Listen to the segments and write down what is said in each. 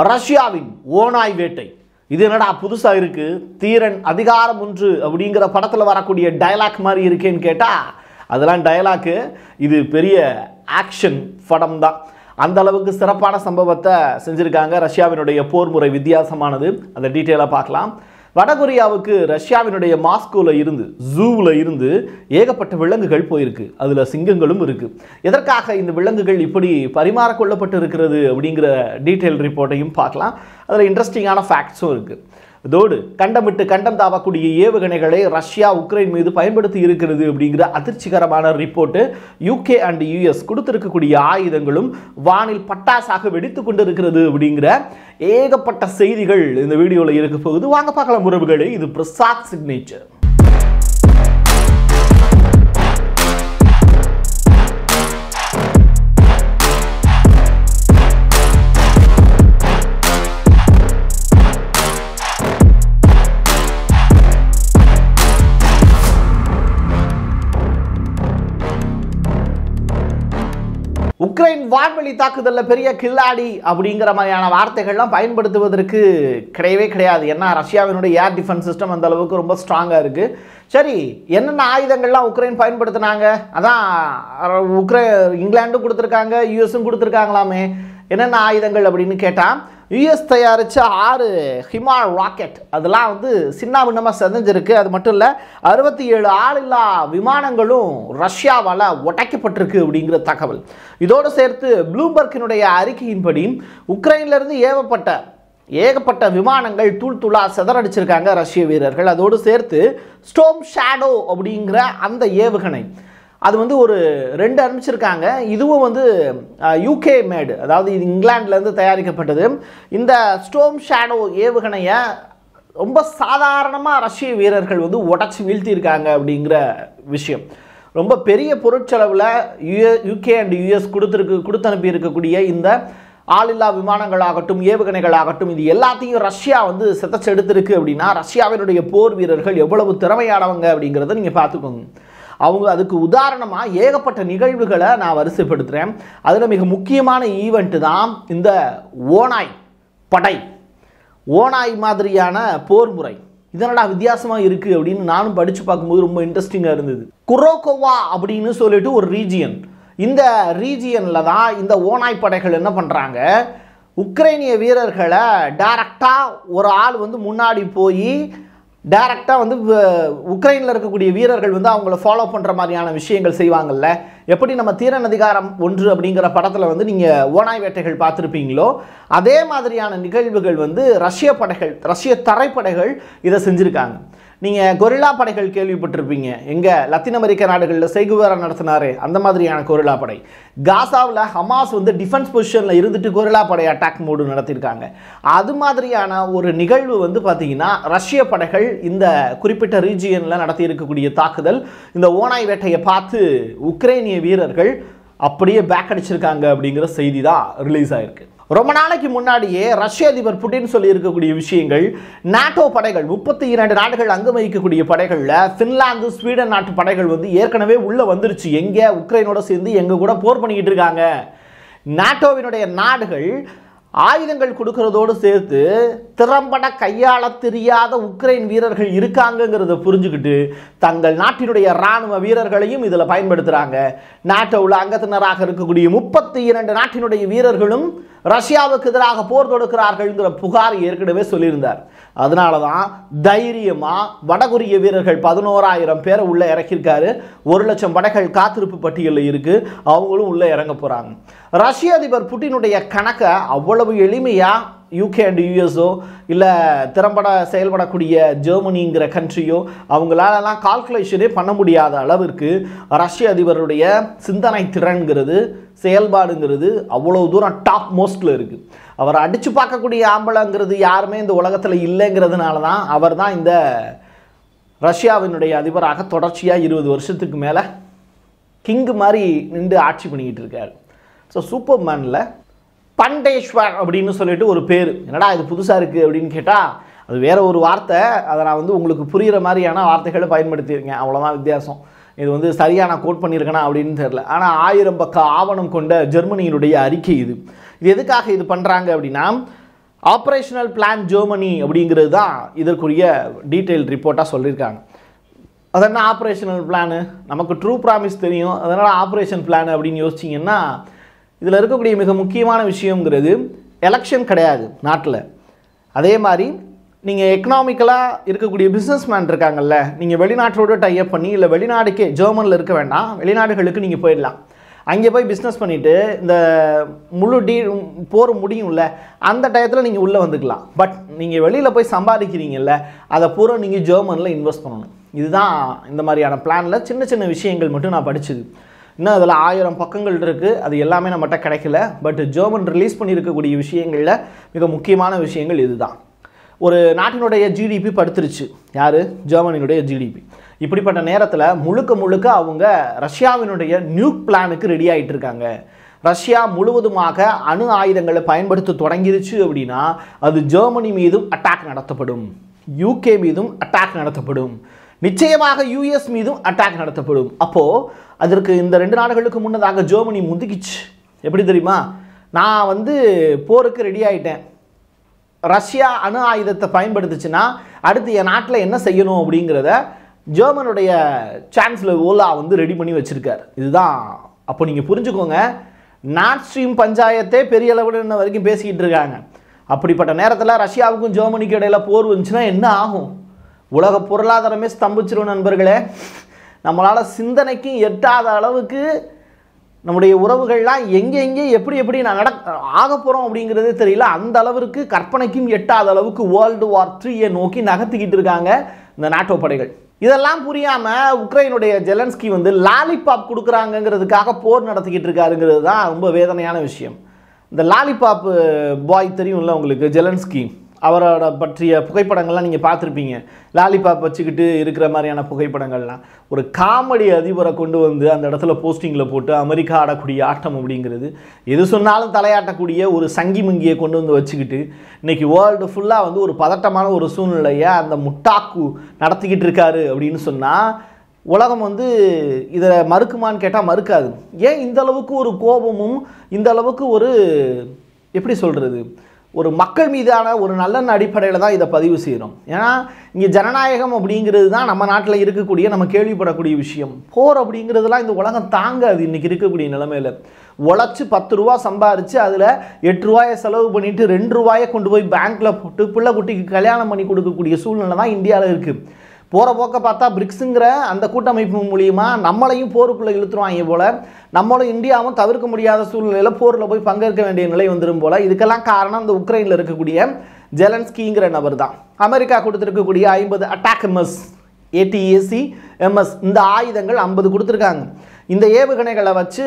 ரஷ்யாவின் ஓநாய் வேட்டை. இது என்னடா புதுசா இருக்கு, தீரன் அதிகாரம் 1 அப்படிங்கிற படத்துல வரக்கூடிய டயலாக் மாதிரி இருக்கேன்னு கேட்டா அதெல்லாம் டயலாக்கு. இது பெரிய ஆக்ஷன் படம் தான். அந்த அளவுக்கு சிறப்பான சம்பவத்தை செஞ்சிருக்காங்க. ரஷ்யாவினுடைய போர் முறை வித்தியாசமானது. அந்த டீட்டெயிலாக பார்க்கலாம். வடகொரியாவுக்கு ரஷ்யாவினுடைய மாஸ்கோவில் இருந்து ஜூவில் இருந்து ஏகப்பட்ட விலங்குகள் போயிருக்கு. அதில் சிங்கங்களும் இருக்குது. எதற்காக இந்த விலங்குகள் இப்படி பரிமாறக்கொள்ளப்பட்டு இருக்கிறது அப்படிங்கிற டீட்டெயில் ரிப்போர்ட்டையும் பார்க்கலாம். அதில் இன்ட்ரெஸ்டிங்கான ஃபேக்ட்ஸும் இருக்குது. இதோடு கண்டம் விட்டு கண்டம் தாவக்கூடிய ஏவுகணைகளை ரஷ்யா உக்ரைன் மீது பயன்படுத்தி இருக்கிறது அப்படிங்கிற அதிர்ச்சிகரமான ரிப்போர்ட்டு. UK அண்ட் US கொடுத்திருக்கக்கூடிய ஆயுதங்களும் வானில் பட்டாசாக வெடித்து கொண்டு இருக்கிறது அப்படிங்கிற ஏகப்பட்ட செய்திகள் இந்த வீடியோவில் இருக்க போகுது. வாங்க பார்க்கலாம் உறவுகளே. இது பிரசாத் சிக்னேச்சர். உக்ரைன் வான்வெளி தாக்குதலில் பெரிய கில்லாடி அப்படிங்கிற மாதிரியான வார்த்தைகள்லாம் பயன்படுத்துவதற்கு கிடையவே கிடையாது. ஏன்னா ரஷ்யாவினுடைய ஏர் டிஃபென்ஸ் சிஸ்டம் அந்த அளவுக்கு ரொம்ப ஸ்ட்ராங்காக இருக்குது. சரி, என்னென்ன ஆயுதங்கள்லாம் உக்ரைன் பயன்படுத்தினாங்க? அதான் இங்கிலாண்டும் கொடுத்துருக்காங்க, யூஎஸும் கொடுத்துருக்காங்களாமே. என்னென்ன ஆயுதங்கள் அப்படின்னு கேட்டால், US தயாரித்த 6 ஹிமார் ராக்கெட் அதெல்லாம் சின்ன பின்னமாக செதஞ்சிருக்கு. அது மட்டும் இல்லை, 67 ஆளில்லா விமானங்களும் ரஷ்யாவால் உடைக்கப்பட்டிருக்கு அப்படிங்கிற தகவல். இதோடு சேர்த்து ப்ளூம்பர்க்கினுடைய அறிக்கையின்படி உக்ரைனிலிருந்து ஏகப்பட்ட விமானங்கள் தூள் தூளாக செதறடிச்சிருக்காங்க ரஷ்ய வீரர்கள். அதோடு சேர்த்து ஸ்டோம் ஷேடோ அப்படிங்கிற அந்த ஏவுகணை அது ஒரு 2 அனுப்பிச்சிருக்காங்க. இதுவும் UK மேடு, அதாவது இது இங்கிலாந்துலேருந்து தயாரிக்கப்பட்டது. இந்த ஸ்டோம் ஷேடோ ஏவுகணையை ரொம்ப சாதாரணமாக ரஷ்ய வீரர்கள் உடச்சி வீழ்த்தியிருக்காங்க அப்படிங்கிற விஷயம். ரொம்ப பெரிய பொருட்செலவில் UK அண்ட் US கொடுத்து அனுப்பி இருக்கக்கூடிய இந்த ஆளில்லா விமானங்களாகட்டும் ஏவுகணைகளாகட்டும் இது எல்லாத்தையும் ரஷ்யா செதச்செடுத்திருக்கு. அப்படின்னா ரஷ்யாவினுடைய போர் வீரர்கள் எவ்வளவு திறமையானவங்க அப்படிங்கிறத நீங்கள் பார்த்துக்கோங்க. அவங்க அதுக்கு உதாரணமாக ஏகப்பட்ட நிகழ்வுகளை நான் வரிசைப்படுத்துகிறேன். அதில் மிக முக்கியமான ஈவெண்ட்டு தான் இந்த ஓநாய் படை. ஓநாய் மாதிரியான போர் முறை இதனடா வித்தியாசமாக இருக்குது அப்படின்னு நானும் படித்து பார்க்கும்போது ரொம்ப இன்ட்ரெஸ்டிங்காக இருந்தது. குரோகோவா அப்படின்னு சொல்லிட்டு ஒரு ரீஜியன். இந்த ரீஜியனில் தான் இந்த ஓநாய் படைகள் என்ன பண்ணுறாங்க, உக்ரைனிய வீரர்களை டைரக்டாக ஒரு ஆள் முன்னாடி போய் டைரக்டாக உக்ரைனில் இருக்கக்கூடிய வீரர்கள் அவங்கள ஃபாலோ பண்ணுற மாதிரியான விஷயங்கள் செய்வாங்கள்ல. எப்படி நம்ம தீரன் அதிகாரம் 1 அப்படிங்கிற படத்தில் நீங்கள் ஓநாய் வேட்டைகள் பார்த்துருப்பீங்களோ அதே மாதிரியான நிகழ்வுகள் ரஷ்ய தரைப்படைகள் இதை செஞ்சுருக்காங்க. நீங்கள் கொரில்லா படைகள் கேள்விப்பட்டிருப்பீங்க. எங்கே லத்தீன் அமெரிக்க நாடுகளில் செய்குவேரா நடத்தினாரு அந்த மாதிரியான கொரில்லா படை. காசாவில் ஹமாஸ் டிஃபென்ஸ் பொசிஷனில் இருந்துட்டு கொரில்லா படை அட்டாக் மோடு நடத்தியிருக்காங்க. அது மாதிரியான ஒரு நிகழ்வு பார்த்தீங்கன்னா ரஷ்ய படைகள் இந்த குறிப்பிட்ட ரீஜியனில் நடத்தி இருக்கக்கூடிய தாக்குதல், இந்த ஓநாய் வேட்டையை பார்த்து உக்ரைனிய வீரர்கள் அப்படியே பேக் அடிச்சிருக்காங்க அப்படிங்கிற செய்தி தான் ரிலீஸ் ஆயிருக்கு. ரொம்ப நாளைக்கு முன்னாடியே ரஷ்ய அதிபர் புட்டின் சொல்லி இருக்கக்கூடிய விஷயங்கள், நாட்டோ படைகள் 32 நாடுகள் அங்கம் வகிக்கக்கூடிய படைகளில் பின்லாந்து ஸ்வீடன் நாட்டு படைகள் ஏற்கனவே உள்ள வந்துருச்சு. எங்கே உக்ரைனோட சேர்ந்து எங்க கூட போர் பண்ணிக்கிட்டு இருக்காங்க. நாட்டோவினுடைய நாடுகள் ஆயுதங்கள் கொடுக்கறதோடு சேர்த்து திறம்பட கையாள தெரியாத உக்ரைன் வீரர்கள் இருக்காங்கிறத புரிஞ்சுக்கிட்டு தங்கள் நாட்டினுடைய இராணுவ வீரர்களையும் இதில் பயன்படுத்துகிறாங்க. நாட்டோவில் அங்கத்தினராக இருக்கக்கூடிய 32 நாட்டினுடைய வீரர்களும் ரஷ்யாவுக்கு எதிராக போர் தொடுக்கிறார்கள்ங்கிற புகார் ஏற்கனவே சொல்லியிருந்தார். அதனால தான் தைரியமாக வடகொரிய வீரர்கள் 11,000 பேரை உள்ளே இறக்கியிருக்காரு. 1,00,000 படைகள் காத்திருப்பு பட்டியலில் இருக்குது. அவங்களும் உள்ளே இறங்க போகிறாங்க. ரஷ்ய அதிபர் புட்டினுடைய கணக்கை அவ்வளவு எளிமையாக UK அண்ட் USஓ இல்லை திறம்பட செயல்படக்கூடிய ஜெர்மனிங்கிற கண்ட்ரியோ அவங்களாலலாம் கால்குலேஷனே பண்ண முடியாத அளவிற்கு ரஷ்ய அதிபருடைய சிந்தனை திறன்கிறது செயல்பாடுங்கிறது அவ்வளோ தூரம் டாப் மோஸ்டில் இருக்குது. அவரை அடித்து பார்க்கக்கூடிய ஆம்பளைங்கிறது யாருமே இந்த உலகத்தில் இல்லைங்கிறதுனால தான் அவர் தான் இந்த ரஷ்யாவினுடைய அதிபராக தொடர்ச்சியாக 20 வருஷத்துக்கு மேலே கிங்கு மாதிரி நின்று ஆட்சி பண்ணிக்கிட்டு இருக்கார். ஸோ சூப்பர் மேனில் பண்டேஸ்வர் அப்படின்னு சொல்லிட்டு ஒரு பேர். என்னடா இது புதுசாக இருக்குது அப்படின்னு கேட்டால் அது வேற ஒரு வார்த்தை. அதை நான் உங்களுக்கு புரிகிற மாதிரியான வார்த்தைகளை பயன்படுத்தியிருக்கேன், அவ்வளோதான் வித்தியாசம். இது சரியாக நான் கோட் பண்ணியிருக்கேனா அப்படின்னு தெரியல. ஆனால் 1000 பக்க ஆவணம் கொண்ட ஜெர்மனியினுடைய அறிக்கை இது. எதுக்காக இது பண்ணுறாங்க அப்படின்னா, ஆப்ரேஷனல் பிளான் ஜெர்மனி அப்படிங்கிறது தான் இதற்குரிய டீட்டெயில் ரிப்போர்ட்டாக சொல்லியிருக்காங்க. அது என்ன ஆப்ரேஷனல் பிளானு? நமக்கு ட்ரூ ப்ராமிஸ் தெரியும், அதனால் ஆப்ரேஷன் பிளான் அப்படின்னு யோசிச்சிங்கன்னா இதில் இருக்கக்கூடிய மிக முக்கியமான விஷயங்கிறது எலெக்ஷன் கிடையாது நாட்டில். அதே மாதிரி நீங்கள் எக்கனாமிக்கலாக இருக்கக்கூடிய பிஸ்னஸ் மேன் இருக்காங்கல்ல, நீங்கள் வெளிநாட்டோடு டைப் பண்ணி இல்லை வெளிநாடுக்கே ஜெர்மனில் இருக்க வேண்டாம், வெளிநாடுகளுக்கு நீங்கள் போயிடலாம். அங்கே போய் பிஸ்னஸ் பண்ணிவிட்டு இந்த முழு போர் முடியும்ல, அந்த டயத்தில் நீங்கள் உள்ளே வந்துக்கலாம். பட் நீங்கள் வெளியில் போய் சம்பாதிக்கிறீங்கல்ல, அதை பூரா நீங்கள் ஜெர்மனில் இன்வெஸ்ட் பண்ணணும். இதுதான் இந்த மாதிரியான பிளானில் சின்ன சின்ன விஷயங்கள் மட்டும் நான் படித்தது. இன்னும் அதில் 1000 பக்கங்கள் இருக்குது, அது எல்லாமே நம்மகிட்ட கிடைக்கல. பட் ஜெர்மன் ரிலீஸ் பண்ணியிருக்கக்கூடிய விஷயங்களில் மிக முக்கியமான விஷயங்கள் இதுதான். ஒரு நாட்டினுடைய ஜிடிபி படுத்துருச்சு. யார்? ஜெர்மனியினுடைய ஜிடிபி. இப்படிப்பட்ட நேரத்தில் முழுக்க அவங்க ரஷ்யாவினுடைய நியூக் பிளானுக்கு ரெடி ஆகிட்டு இருக்காங்க. ரஷ்யா முழுவதுமாக அணு ஆயுதங்களை பயன்படுத்த தொடங்கிருச்சு அப்படின்னா அது ஜெர்மனி மீதும் அட்டாக் நடத்தப்படும், யூகே மீதும் அட்டாக் நடத்தப்படும், நிச்சயமாக யூஎஸ் மீதும் அட்டாக் நடத்தப்படும். அப்போது அதற்கு இந்த 2 நாடுகளுக்கு முன்னதாக ஜெர்மனி முந்திக்கிச்சு. எப்படி தெரியுமா? நான் போருக்கு ரெடி ஆகிட்டேன், ரஷ்யா அணு ஆயுதத்தை பயன்படுத்துச்சுன்னா அடுத்து என் நாட்டில் என்ன செய்யணும் அப்படிங்கிறத ஜெர்மனுடைய சான்சலர் ஓலா ரெடி பண்ணி வச்சுருக்கார். இதுதான். அப்போ நீங்கள் புரிஞ்சுக்கோங்க, நார்த் ஸ்ட்ரீம் பஞ்சாயத்தே பெரிய அளவில் இன்ன வரைக்கும் பேசிக்கிட்டு இருக்காங்க. அப்படிப்பட்ட நேரத்தில் ரஷ்யாவுக்கும் ஜெர்மனிக்கு இடையில போர் வந்துச்சுன்னா என்ன ஆகும்? உலக பொருளாதாரமே ஸ்தம்பிச்சிரும் நண்பர்களே. நம்மளால் சிந்தனைக்கு எட்டாத அளவுக்கு நம்முடைய உறவுகள்லாம் எங்கே எப்படி ஆக போகிறோம் அப்படிங்கிறதே தெரியல. அந்த அளவிற்கு கற்பனைக்கும் எட்டாத அளவுக்கு World War III நோக்கி நகர்த்திக்கிட்டு இருக்காங்க இந்த நாட்டோ படைகள். இதெல்லாம் புரியாமல் உக்ரைனுடைய ஜெலன்ஸ்கி லாலிபாப் கொடுக்குறாங்கிறதுக்காக போர் நடத்திக்கிட்டு இருக்காருங்கிறது தான் ரொம்ப வேதனையான விஷயம். இந்த லாலிபாப் பாய் தெரியும்ல உங்களுக்கு, ஜெலன்ஸ்கி, அவரோட பற்றிய புகைப்படங்கள்லாம் நீங்கள் பார்த்துருப்பீங்க. லாலிபாப் வச்சுக்கிட்டு இருக்கிற மாதிரியான புகைப்படங்கள்லாம் ஒரு காமெடி அதிபரை கொண்டு அந்த இடத்துல போஸ்டிங்கில் போட்டு அமெரிக்கா ஆடக்கூடிய ஆட்டம் அப்படிங்கிறது, எது சொன்னாலும் தலையாட்டக்கூடிய ஒரு சங்கி மங்கியை கொண்டு வச்சுக்கிட்டு இன்றைக்கி வேர்ல்டு ஃபுல்லாக ஒரு பதட்டமான ஒரு சூழ்நிலையை அந்த முட்டாக்கு நடத்திக்கிட்டு இருக்காரு அப்படின்னு சொன்னால் உலகம் இதை மறுக்குமான்னு கேட்டால் மறுக்காது. ஏன் இந்த அளவுக்கு ஒரு கோபமும் இந்த அளவுக்கு ஒரு எப்படி சொல்கிறது, ஒரு மக்கள் மீதான ஒரு நல்லெண்ண அடிப்படையில் தான் இதை பதிவு செய்கிறோம். ஏன்னா இங்கே ஜனநாயகம் அப்படிங்கிறது தான் நம்ம நாட்டில் இருக்கக்கூடிய நம்ம கேள்விப்படக்கூடிய விஷயம். போர் அப்படிங்கிறதுலாம் இந்த உலகம் தாங்காது. இன்றைக்கி இருக்கக்கூடிய நிலைமையில் உழைச்சி 10 ரூபா சம்பாரித்து அதில் 8 ரூபாயை செலவு பண்ணிவிட்டு 2 ரூபாயை கொண்டு போய் பேங்க்கில் போட்டு பிள்ளை குட்டிக்கு கல்யாணம் பண்ணி கொடுக்கக்கூடிய சூழ்நிலை தான் இந்தியாவில் இருக்குது. போகிற போக்க பார்த்தா பிரிக்ஸுங்கிற அந்த கூட்டமைப்பு மூலியமாக நம்மளையும் போருக்குள்ளே இழுத்துருவாங்க போல், நம்மளும் இந்தியாவும் தவிர்க்க முடியாத சூழ்நிலையில் போரில் போய் பங்கேற்க வேண்டிய நிலை வந்துடும் போல். இதுக்கெல்லாம் காரணம் இந்த உக்ரைனில் இருக்கக்கூடிய ஜெலன்ஸ்கிங்கிற நபர் தான். அமெரிக்கா கொடுத்துருக்கக்கூடிய 50 அட்டாக்எம்எஸ் ATACMS இந்த ஆயுதங்கள் 50 கொடுத்துருக்காங்க. இந்த ஏவுகணைகளை வச்சு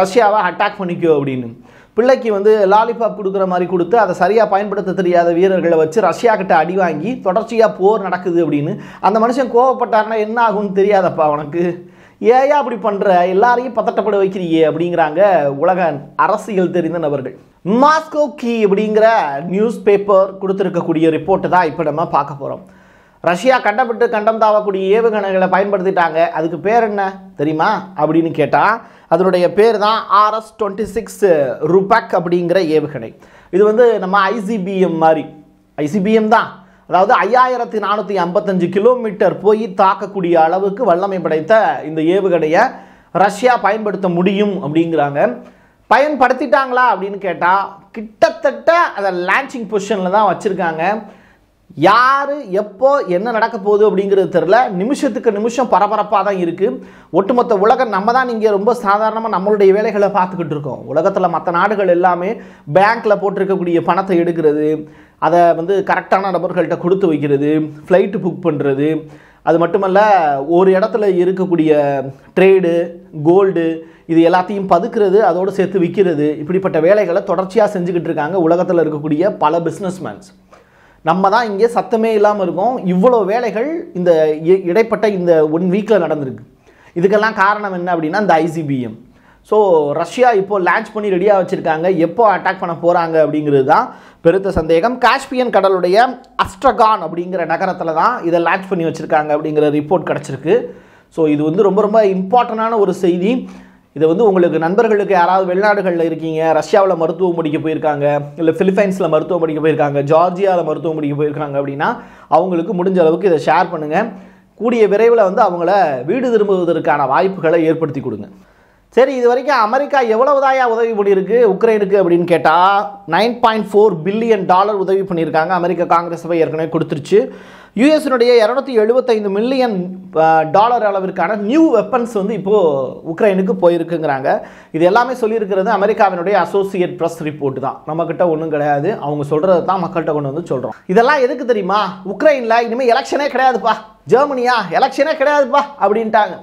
ரஷ்யாவை அட்டாக் பண்ணிக்கோ அப்படின்னு. பிள்ளைக்கு லாலிபாப் கொடுக்குற மாதிரி கொடுத்து அதை சரியாக பயன்படுத்த தெரியாத வீரர்களை வச்சு ரஷ்யா கிட்ட அடி வாங்கி தொடர்ச்சியாக போர் நடக்குது அப்படின்னு அந்த மனுஷன் கோவப்பட்டாருன்னா என்ன ஆகும்னு தெரியாதப்பா உனக்கு, ஏயா அப்படி பண்ணுற, எல்லாரையும் பதட்டப்பட வைக்கிறியே அப்படிங்கிறாங்க உலக அரசியல் தெரிந்த நபர்கள். மாஸ்கோ கீ அப்படிங்கிற நியூஸ் பேப்பர் கொடுத்துருக்கக்கூடிய ரிப்போர்ட்டு தான் இப்போ நம்ம பார்க்க போகிறோம். ரஷ்யா கண்டப்பட்டு கண்டம் தாவக்கூடிய ஏவுகணைகளை பயன்படுத்திட்டாங்க. அதுக்கு பேர் என்ன தெரியுமா அப்படின்னு கேட்டால் அதனுடைய பேர் தான் RS-26 ருபக் அப்படிங்கிற ஏவுகணை. இது நம்ம ICBM மாதிரி, ICBM தான். அதாவது 5455 கிலோமீட்டர் போய் தாக்கக்கூடிய அளவுக்கு வல்லமை படைத்த இந்த ஏவுகணையை ரஷ்யா பயன்படுத்த முடியும் அப்படிங்கிறாங்க. பயன்படுத்திட்டாங்களா அப்படின்னு கேட்டால் கிட்டத்தட்ட அதை லான்ச்சிங் பொசிஷனில் தான் வச்சுருக்காங்க. யார் எப்போ என்ன நடக்க போகுது அப்படிங்கிறது தெரில. நிமிஷத்துக்கு நிமிஷம் பரபரப்பாக தான் இருக்குது. ஒட்டுமொத்த உலகம் நம்ம தான் இங்கே ரொம்ப சாதாரணமாக நம்மளுடைய வேலைகளை பார்த்துக்கிட்டு இருக்கோம். உலகத்தில் மற்ற நாடுகள் எல்லாமே பேங்க்கில் போட்டிருக்கக்கூடிய பணத்தை எடுக்கிறது, அதை கரெக்டான நபர்கள்ட்ட கொடுத்து வைக்கிறது, ஃப்ளைட்டு புக் பண்ணுறது, அது மட்டுமல்ல ஒரு இடத்துல இருக்கக்கூடிய ட்ரேடு கோல்டு இது எல்லாத்தையும் பதுக்கிறது, அதோடு சேர்த்து விற்கிறது, இப்படிப்பட்ட வேலைகளை தொடர்ச்சியாக செஞ்சுக்கிட்டு இருக்காங்க உலகத்தில் இருக்கக்கூடிய பல பிஸ்னஸ்மேன்ஸ். நம்ம தான் இங்கே சத்தமே இல்லாமல் இருக்கோம். இவ்வளோ வேலைகள் இந்த இடைப்பட்ட இந்த 1 வீக்கில் நடந்திருக்கு. இதுக்கெல்லாம் காரணம் என்ன அப்படின்னா இந்த ICBM. ஸோ ரஷ்யா இப்போது லான்ச் பண்ணி ரெடியாக வச்சுருக்காங்க. எப்போ அட்டாக் பண்ண போகிறாங்க அப்படிங்கிறது தான் பெருத்த சந்தேகம். காஸ்பியன் கடலுடைய அஸ்ட்ரகான் அப்படிங்கிற நகரத்தில் தான் இதை லான்ச் பண்ணி வச்சுருக்காங்க அப்படிங்கிற ரிப்போர்ட் கிடச்சிருக்கு. ஸோ இது ரொம்ப ரொம்ப இம்பார்ட்டண்டான ஒரு செய்தி. இதை வந்து உங்களுக்கு நண்பர்களுக்கு யாராவது வெளிநாடுகளில் இருக்கீங்க, ரஷ்யாவில் மருத்துவம் படிக்க போயிருக்காங்க, இல்லை பிலிப்பைன்ஸில் மருத்துவம் படிக்க போயிருக்காங்க, ஜார்ஜியாவில் மருத்துவம் படிக்க போயிருக்காங்க அப்படின்னா அவங்களுக்கு முடிஞ்ச அளவுக்கு இதை ஷேர் பண்ணுங்கள். கூடிய விரைவில் வந்து அவங்கள வீடு திரும்புவதற்கான வாய்ப்புகளை ஏற்படுத்தி கொடுங்க. சரி, இது வரைக்கும் அமெரிக்கா எவ்வளவுதாயா உதவி பண்ணியிருக்கு உக்ரைனுக்கு அப்படின்னு கேட்டால் $9.4 பில்லியன் உதவி பண்ணியிருக்காங்க. அமெரிக்க காங்கிரஸ் சபை ஏற்கனவே கொடுத்துருச்சு. யூஎஸ்னுடைய $275 மில்லியன் அளவிற்கான நியூ வெப்பன்ஸ் வந்து இப்போது உக்ரைனுக்கு போயிருக்குங்கிறாங்க. இது எல்லாமே சொல்லியிருக்கிறது அமெரிக்காவினுடைய அசோசியேட் ப்ரெஸ் ரிப்போர்ட் தான். நம்மக்கிட்ட ஒன்றும் கிடையாது, அவங்க சொல்கிறது தான் மக்கள்கிட்ட கொண்டு வந்து சொல்கிறோம். இதெல்லாம் எதுக்கு தெரியுமா? உக்ரைனில் இனிமேல் எலெக்ஷனே கிடையாதுப்பா, ஜெர்மனியா எலெக்ஷனே கிடையாதுப்பா அப்படின்ட்டாங்க.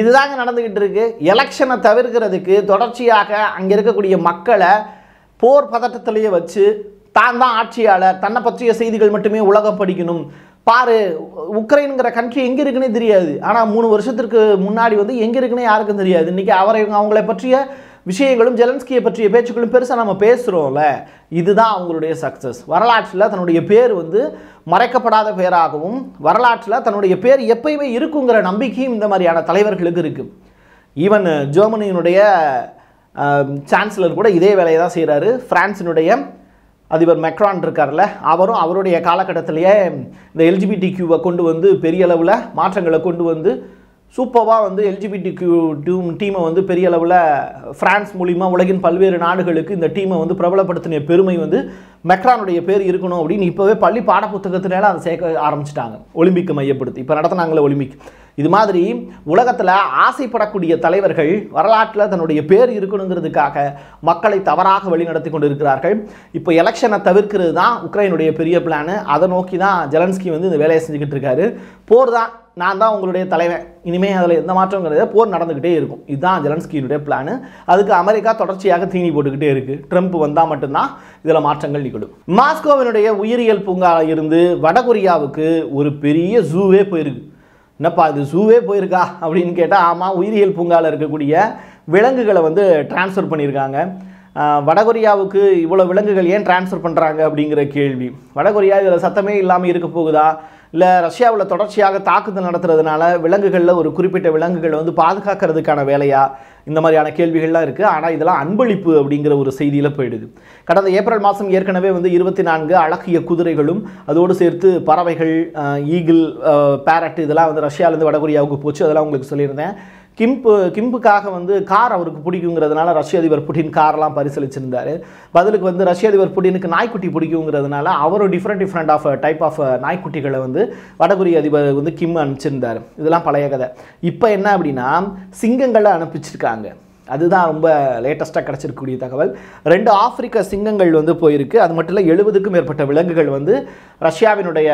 இதுதாங்க நடந்துக்கிட்டு இருக்கு. எலெக்ஷனை தவிர்க்கிறதுக்கு தொடர்ச்சியாக அங்கே இருக்கக்கூடிய மக்களை போர் பதட்டத்திலேயே வச்சு தான் ஆட்சியாளர், தன்னை பற்றிய செய்திகள் மட்டுமே உலகம் படிக்கணும். பாரு, உக்ரைனுங்கிற கண்ட்ரி எங்கே இருக்குன்னே தெரியாது. ஆனால் 3 வருஷத்திற்கு முன்னாடி வந்து எங்கே இருக்குன்னே யாருக்கும் தெரியாது. இன்றைக்கி அவங்களை பற்றிய விஷயங்களும் ஜெலன்ஸ்கியை பற்றிய பேச்சுக்களும் பெருசாக நம்ம பேசுகிறோம்ல. இதுதான் அவங்களுடைய சக்ஸஸ். வரலாற்றில் தன்னுடைய பேர் வந்து மறைக்கப்படாத பேராகவும், வரலாற்றில் தன்னுடைய பேர் எப்பயுமே இருக்குங்கிற நம்பிக்கையும் இந்த மாதிரியான தலைவர்களுக்கு இருக்குது. ஈவன் ஜெர்மனியினுடைய சான்சலர் கூட இதே வேலையை தான் செய்கிறாரு. பிரான்சினுடைய அதிபர் மெக்ரான் இருக்கார்ல, அவரும் அவருடைய காலகட்டத்திலேயே இந்த எல்ஜிபிடிக்யூவை கொண்டு வந்து பெரிய அளவில் மாற்றங்களை கொண்டு வந்து சூப்பராக வந்து எல்ஜிபிடிக்யூ டீமை வந்து பெரிய அளவில் ஃப்ரான்ஸ் மூலிமா உலகின் பல்வேறு நாடுகளுக்கு இந்த டீமை வந்து பிரபலப்படுத்தின பெருமை வந்து மெக்ரானுடைய பேர் இருக்கணும் அப்படின்னு இப்போவே பள்ளி பாடப்புத்தகத்தினால அதை சேர்க்க ஆரம்பிச்சிட்டாங்க. ஒலிம்பிக்கை மையப்படுத்தி இப்போ நடத்தினாங்களே ஒலிம்பிக். இது மாதிரி உலகத்தில் ஆசைப்படக்கூடிய தலைவர்கள் வரலாற்றில் தன்னுடைய பேர் இருக்கணுங்கிறதுக்காக மக்களை தவறாக வழிநடத்தி கொண்டு இருக்கிறார்கள். இப்போ எலெக்ஷனை தவிர்க்கிறது தான் உக்ரைனுடைய பெரிய பிளானு. அதை நோக்கி தான் ஜெலன்ஸ்கி வந்து இந்த வேலையை செஞ்சுக்கிட்டு இருக்காரு. போர் தான், நான் தான் உங்களுடைய தலைவன், இனிமேல் அதில் எந்த மாற்றங்கிறத போர் நடந்துக்கிட்டே இருக்கும். இதுதான் ஜெலன்ஸ்கியினுடைய பிளானு. அதுக்கு அமெரிக்கா தொடர்ச்சியாக தீனி போட்டுக்கிட்டே இருக்குது. ட்ரம்ப் வந்தால் மட்டும்தான் இதில் மாற்றங்கள் நிகழும். மாஸ்கோவினுடைய உயிரியல் பூங்காவில் இருந்து வடகொரியாவுக்கு ஒரு பெரிய ஜூவே போயிருக்கு. என்னப்பா இது ஜூவே போயிருக்கா அப்படின்னு கேட்டால், ஆமாம், உயிரியல் பூங்காவில் இருக்கக்கூடிய விலங்குகளை வந்து டிரான்ஸ்ஃபர் பண்ணியிருக்காங்க. வடகொரியாவுக்கு இவ்வளோ விலங்குகள் ஏன் டிரான்ஸ்ஃபர் பண்ணுறாங்க அப்படிங்கிற கேள்வி. வடகொரியா இதில் சத்தமே இல்லாமல் இருக்க போகுதா, இல்லை ரஷ்யாவில் தொடர்ச்சியாக தாக்குதல் நடத்துறதுனால விலங்குகளில் ஒரு குறிப்பிட்ட விலங்குகளை வந்து பாதுகாக்கிறதுக்கான வேலையா, இந்த மாதிரியான கேள்விகள்லாம் இருக்குது. ஆனால் இதெல்லாம் அன்பளிப்பு அப்படிங்கிற ஒரு செய்தியில் போயிடுது. கடந்த ஏப்ரல் மாதம் ஏற்கனவே வந்து 24 அழகிய குதிரைகளும் அதோடு சேர்த்து பறவைகள், ஈகிள், பேரட் இதெல்லாம் வந்து ரஷ்யாவிலேருந்து வடகொரியாவுக்கு போச்சு. அதெல்லாம் உங்களுக்கு சொல்லியிருந்தேன். கிம்புக்காக வந்து கார் அவருக்கு பிடிக்குங்கிறதுனால ரஷ்ய அதிபர் புட்டின் கார்லாம் பரிசீலிச்சிருந்தார். பதிலுக்கு வந்து ரஷ்ய அதிபர் புட்டினுக்கு நாய்க்குட்டி பிடிக்குங்கிறதுனால அவரும் டிஃப்ரெண்ட் ஆஃப் டைப் ஆஃப் நாய்க்குட்டிகளை வந்து வடகொரிய அதிபர் வந்து கிம் அனுப்பிச்சிருந்தார். இதெல்லாம் பழைய கதை. இப்போ என்ன அப்படின்னா, சிங்கங்களை அனுப்பிச்சிருக்காங்க. அதுதான் ரொம்ப லேட்டஸ்ட்டாக கிடச்சிருக்கக்கூடிய தகவல். 2 ஆப்பிரிக்க சிங்கங்கள் வந்து போயிருக்கு. அது மட்டும் இல்லை, 70க்கும் மேற்பட்ட விலங்குகள் வந்து ரஷ்யாவினுடைய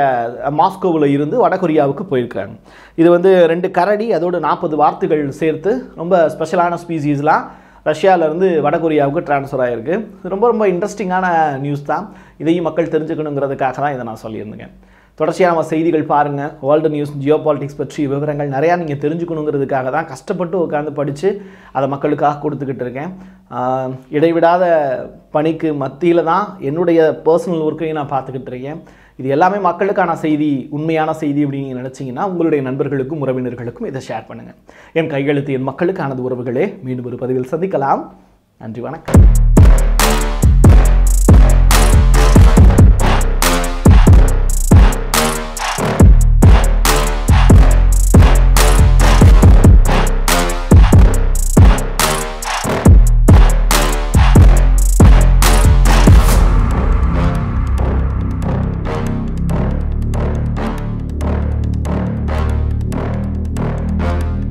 மாஸ்கோவில் இருந்து வடகொரியாவுக்கு போயிருக்காங்க. இது வந்து 2 கரடி, அதோடு 40 வார்த்தைகள் சேர்த்து ரொம்ப ஸ்பெஷலான ஸ்பீசிஸ்லாம் ரஷ்யாவிலேருந்து வடகொரியாவுக்கு ட்ரான்ஸ்ஃபர் ஆகிருக்கு. ரொம்ப இன்ட்ரெஸ்டிங்கான நியூஸ் தான். இதையும் மக்கள் தெரிஞ்சுக்கணுங்கிறதுக்காக தான் இதை நான் சொல்லியிருந்தேங்க. தொடர்ச்சியாக நம்ம செய்திகள் பாருங்கள். வேர்ல்டு நியூஸ், ஜியோ பாலிட்டிக்ஸ் பற்றி விவரங்கள் நிறையா நீங்கள் தெரிஞ்சுக்கணுங்கிறதுக்காக தான் கஷ்டப்பட்டு உட்காந்து படித்து அதை மக்களுக்காக கொடுத்துக்கிட்டு இருக்கேன். இடைவிடாத பணிக்கு மத்தியில் தான் என்னுடைய பர்சனல் ஒர்க்கையும் நான் பார்த்துக்கிட்டு இருக்கேன். இது எல்லாமே மக்களுக்கான செய்தி, உண்மையான செய்தி அப்படின்னு நினச்சிங்கன்னா உங்களுடைய நண்பர்களுக்கும் உறவினர்களுக்கும் இதை ஷேர் பண்ணுங்கள். என் கையெழுத்து என் மக்களுக்கானது உறவுகளே. மீண்டும் ஒரு பதிவில் சந்திக்கலாம். நன்றி, வணக்கம்.